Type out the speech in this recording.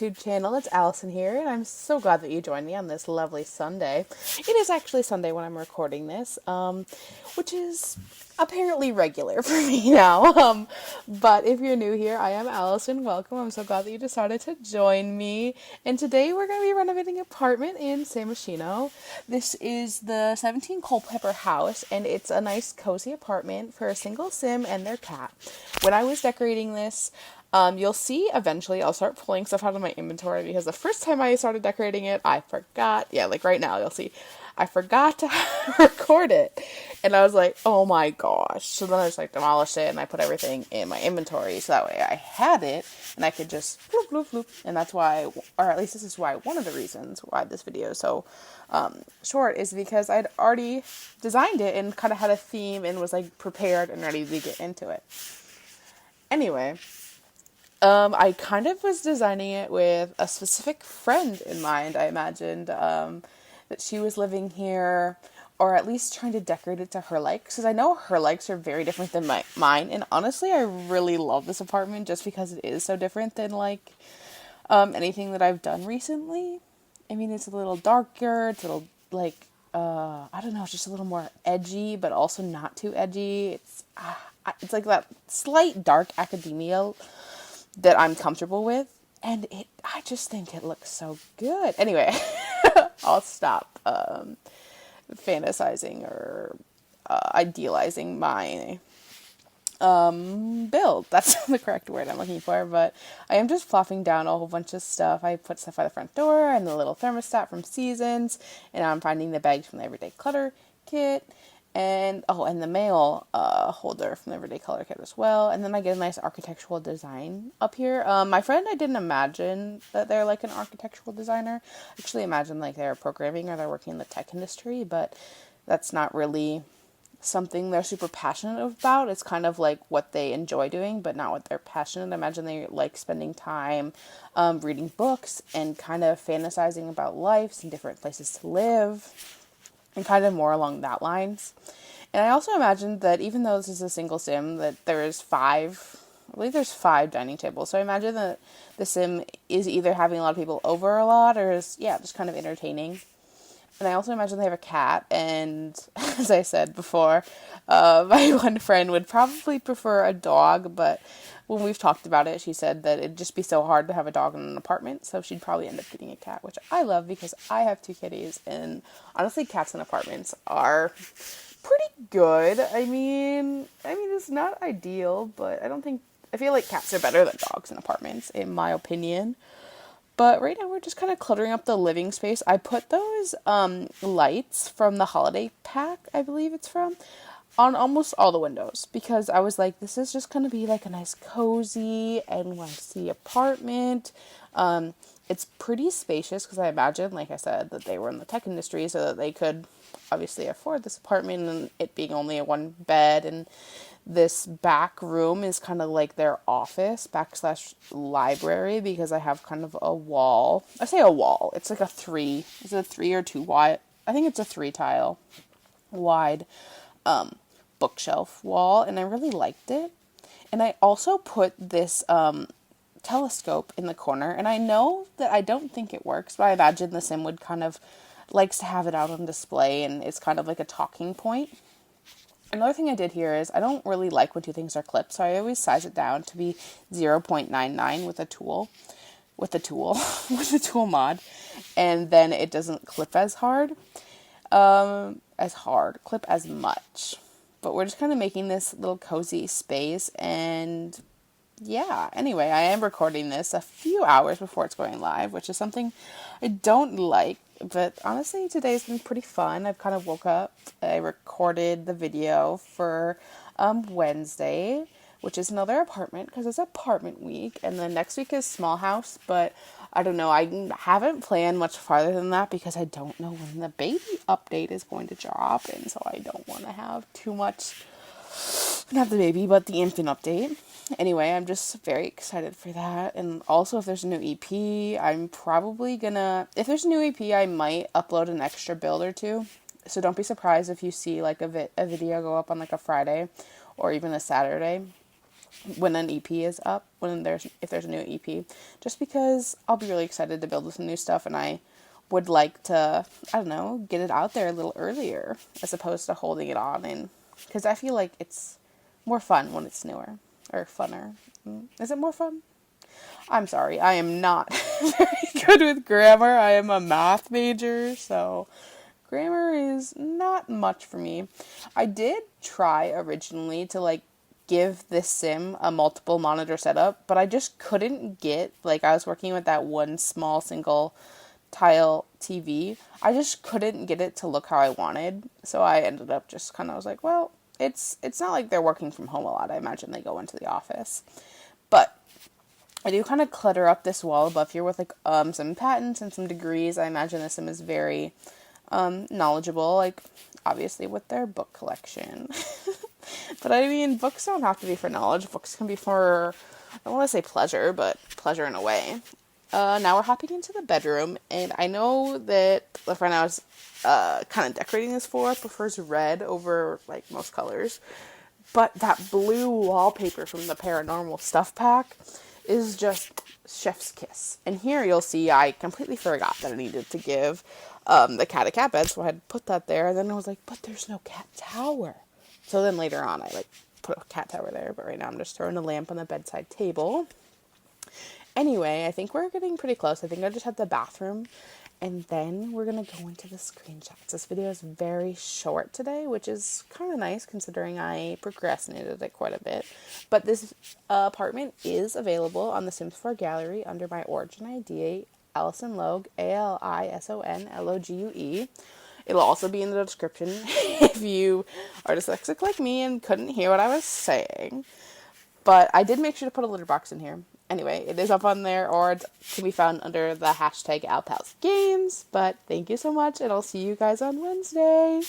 YouTube channel. It's Allison here, and I'm so glad that you joined me on this lovely Sunday. It is actually Sunday when I'm recording this, which is apparently regular for me now. But if you're new here, I am Allison. Welcome. I'm so glad that you decided to join me. And today we're going to be renovating an apartment in Myshuno. This is the 17 Culpepper house, and it's a nice cozy apartment for a single sim and their cat. When I was decorating this, you'll see eventually I'll start pulling stuff out of my inventory because the first time I started decorating it, I forgot. Yeah, like right now, you'll see. I forgot to record it. And I was like, oh my gosh. So then I just demolished it and I put everything in my inventory so that way I had it and I could just floop, floop, floop. And that's why, or at least this is why, one of the reasons why this video is so short is because I'd already designed it and kind of had a theme and was prepared and ready to get into it. Anyway. I kind of was designing it with a specific friend in mind. I imagined that she was living here, or at least trying to decorate it to her likes, because I know her likes are very different than mine, and honestly, I really love this apartment just because it is so different than, anything that I've done recently. I mean, it's a little darker, it's a little, I don't know, it's just a little more edgy, but also not too edgy. It's like that slight dark academia that I'm comfortable with, and I just think it looks so good. Anyway, I'll stop fantasizing or idealizing my build. That's the correct word I'm looking for, but I am just plopping down a whole bunch of stuff. I put stuff by the front door and the little thermostat from Seasons, and I'm finding the bags from the Everyday Clutter kit, and the mail holder from the Everyday Color Kit as well. And then I get a nice architectural design up here. My friend, I didn't imagine that they're an architectural designer. I actually imagined they're programming or they're working in the tech industry, but that's not really something they're super passionate about. It's kind of what they enjoy doing, but not what they're passionate. I imagine they like spending time reading books and kind of fantasizing about lives and different places to live, and kind of more along that lines. And I also imagined that even though this is a single sim, that there's 5 dining tables. So I imagine that the sim is either having a lot of people over a lot or is, just kind of entertaining. And I also imagine they have a cat. And as I said before, my one friend would probably prefer a dog, but when we've talked about it, she said that it'd just be so hard to have a dog in an apartment, so she'd probably end up getting a cat, which I love because I have 2 kitties, and honestly, cats in apartments are pretty good. I mean, it's not ideal, but I feel like cats are better than dogs in apartments, in my opinion. But right now, we're just kind of cluttering up the living space. I put those lights from the holiday pack, I believe it's from, on almost all the windows, because I was like, this is just going to be a nice cozy NYC apartment. It's pretty spacious because I imagine, like I said, that they were in the tech industry so that they could obviously afford this apartment, and it being only a 1 bed, and this back room is kind of their office / library, because I have kind of a wall. I say a wall. It's a 3. Is it a 3 or 2 wide? I think it's a 3 tile wide bookshelf wall, and I really liked it. And I also put this telescope in the corner, and I know that I don't think it works, but I imagine the sim would kind of likes to have it out on display, and it's kind of like a talking point. Another thing I did here is I don't really like when 2 things are clipped, so I always size it down to be 0.99 with a tool with the tool mod, and then it doesn't clip as hard, clip as much. But we're just kind of making this little cozy space, and anyway, I am recording this a few hours before it's going live, which is something I don't like, but honestly, today's been pretty fun. I've kind of woke up, I recorded the video for Wednesday, which is another apartment, because it's apartment week, and then next week is small house, but I don't know, I haven't planned much farther than that, because I don't know when the baby update is going to drop, and so I don't want to have too much, not the baby, but the infant update. Anyway, I'm just very excited for that, and also if there's a new EP, I'm probably gonna, if there's a new EP, I might upload an extra build or 2, so don't be surprised if you see a video go up on a Friday, or even a Saturday. when an EP is up, if there's a new EP, just because I'll be really excited to build some new stuff, and I would like to, I don't know, get it out there a little earlier as opposed to holding it on, and because I feel like it's more fun when it's newer, or funner. Is it more fun? I'm sorry, I am not very good with grammar. I am a math major, so grammar is not much for me. I did try originally to like give this sim a multiple monitor setup, but I just couldn't get, like, I was working with that one small single tile TV. I just couldn't get it to look how I wanted, so I ended up just kind of was like, well, it's not like they're working from home a lot. I imagine they go into the office. But I do kind of clutter up this wall above here with like some patents and some degrees. I imagine this sim is very knowledgeable, like obviously with their book collection. But I mean, books don't have to be for knowledge. Books can be for, I don't want to say pleasure, but pleasure in a way. Now we're hopping into the bedroom, and I know that the friend I was kind of decorating this for prefers red over like most colors, but that blue wallpaper from the Paranormal Stuff Pack is just chef's kiss. And here you'll see I completely forgot that I needed to give the cat a cat bed, so I had put that there, and then I was like, but there's no cat tower. So then later on I like put a cat tower there, but right now I'm just throwing a lamp on the bedside table. Anyway, I think we're getting pretty close. I think I just have the bathroom, and then we're going to go into the screenshots. This video is very short today, which is kind of nice considering I procrastinated it quite a bit. But this apartment is available on the Sims 4 gallery under my origin ID, alisonlogue, ALISONLOGUE. It'll also be in the description if you are dyslexic like me and couldn't hear what I was saying. But I did make sure to put a litter box in here. Anyway, it is up on there, or it can be found under the hashtag alpalsgames. But thank you so much, and I'll see you guys on Wednesday.